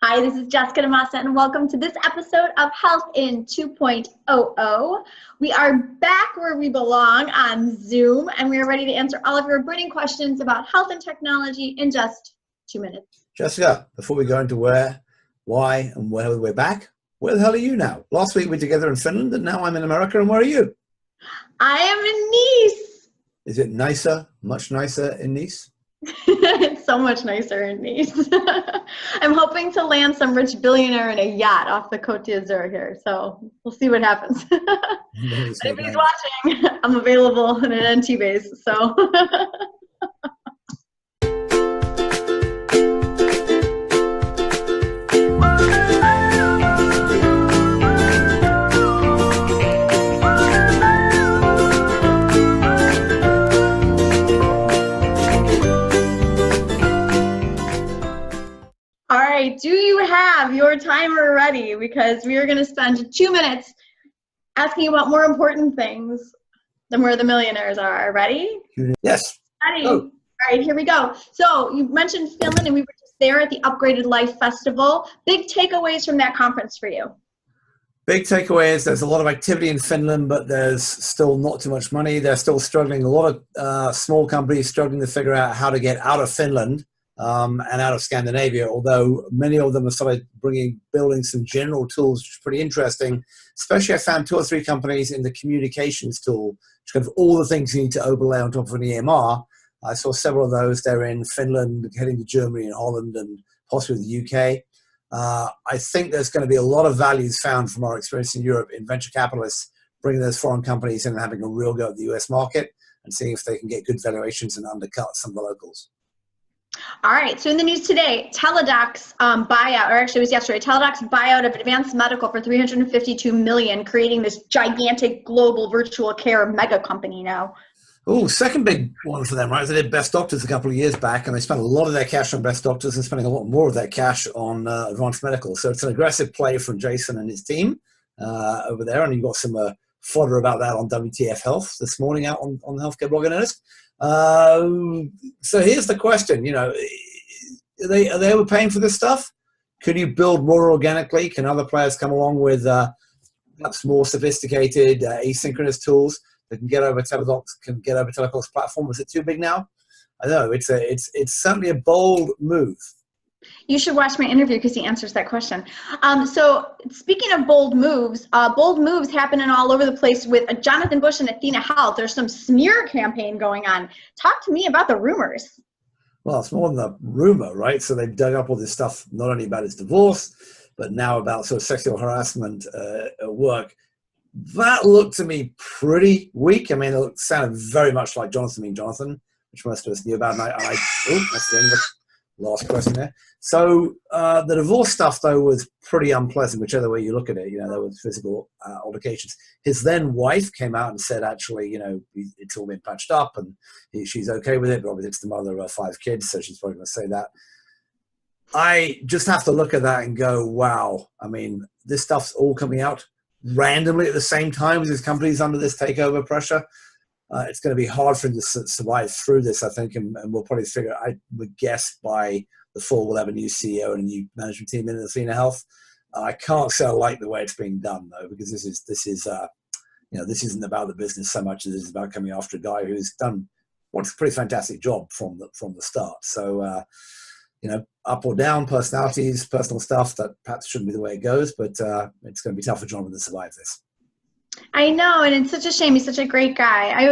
Hi, this is Jessica DaMassa, and welcome to this episode of Health in 2.00. We are back where we belong on Zoom, and we are ready to answer all of your burning questions about health and technology in just 2 minutes. Jessica, before we go into where, why, and where we're back, where the hell are you now? Last week we were together in Finland, and now I'm in America, and where are you? I am in Nice. Is it nicer, much nicer in Nice? It's so much nicer in Nice. I'm hoping to land some rich billionaire in a yacht off the Côte d'Azur here, so we'll see what happens. If he's watching, I'm available in an NT base, so. All right, do you have your timer ready? Because we are going to spend 2 minutes asking about more important things than where the millionaires are. Ready? Yes. Ready. Oh. All right, here we go. So you mentioned Finland, and we were just there at the Upgraded Life Festival. Big takeaways from that conference for you? Big takeaways, there's a lot of activity in Finland, but there's still not too much money. They're still struggling. A lot of small companies struggling to figure out how to get out of Finland. And out of Scandinavia, although many of them have started building some general tools, which is pretty interesting. Especially I found 2 or 3 companies in the communications tool, which kind of all the things you need to overlay on top of an EMR. I saw several of those. They're in Finland, heading to Germany and Holland and possibly the UK. I think there's going to be a lot of values found from our experience in Europe in venture capitalists bringing those foreign companies in and having a real go at the US market and seeing if they can get good valuations and undercut some of the locals. All right, so in the news today, Teladoc's buyout, or actually it was yesterday, Teladoc's buyout of Advanced Medical for $352 million, creating this gigantic global virtual care mega company now. Oh, second big one for them, right? They did Best Doctors a couple of years back, and they spent a lot of their cash on Best Doctors and spending a lot more of their cash on Advanced Medical. So it's an aggressive play from Jason and his team over there, and you've got some fodder about that on WTF Health this morning out on the Healthcare Blog and Ernest. So here's the question, are they overpaying for this stuff? Could you build more organically? Can other players come along with perhaps more sophisticated asynchronous tools that can get over Teladoc, can get over Teladoc's platform? Is it too big now? I don't know. It's certainly a bold move. You should watch my interview because he answers that question. So speaking of bold moves happening all over the place with Jonathan Bush and Athenahealth. There's some smear campaign going on. Talk to me about the rumors. Well, it's more than a rumor, right? So they've dug up all this stuff, not only about his divorce, but now about sort of sexual harassment at work. That looked to me pretty weak. I mean, it sounded very much like Jonathan being Jonathan, which most of us knew about. That's the end of the last question there. So the divorce stuff, though, was pretty unpleasant, whichever way you look at it. There was physical altercations. His then wife came out and said, actually, it's all been patched up and she's okay with it, but obviously it's the mother of 5 kids, so she's probably going to say that. I just have to look at that and go, wow. I mean, this stuff's all coming out randomly at the same time as his company's under this takeover pressure. It's going to be hard for him to survive through this, I think, and we'll probably figure. I would guess by the fall we'll have a new CEO and a new management team in Athenahealth. I can't say I like the way it's being done though, because this isn't about the business so much as it is about coming after a guy who's done what's a pretty fantastic job from the start. So up or down, personalities, personal stuff, that perhaps shouldn't be the way it goes, but it's going to be tough for Jonathan to survive this. I know, and it's such a shame. He's such a great guy. I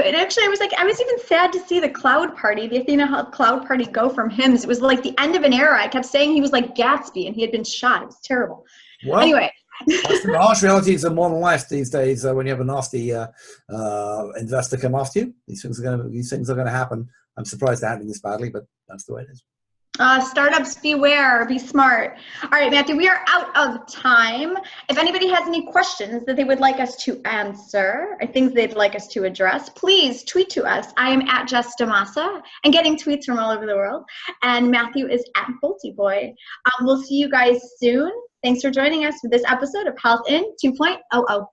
was even sad to see the cloud party, the Athenahealth cloud party, go from him. It was like the end of an era. I kept saying he was like Gatsby, and he had been shot. It was terrible. Well, anyway. That's the harsh realities of modern life these days. When you have a nasty investor come after you, these things are going to happen. I'm surprised they're happening this badly, but that's the way it is. Startups, beware, be smart. All right, Matthew, we are out of time. If anybody has any questions that they would like us to answer or things they'd like us to address, please tweet to us. I am at Jess DaMassa and getting tweets from all over the world. And Matthew is at BoltyBoy. We'll see you guys soon. Thanks for joining us for this episode of Health in 2.00.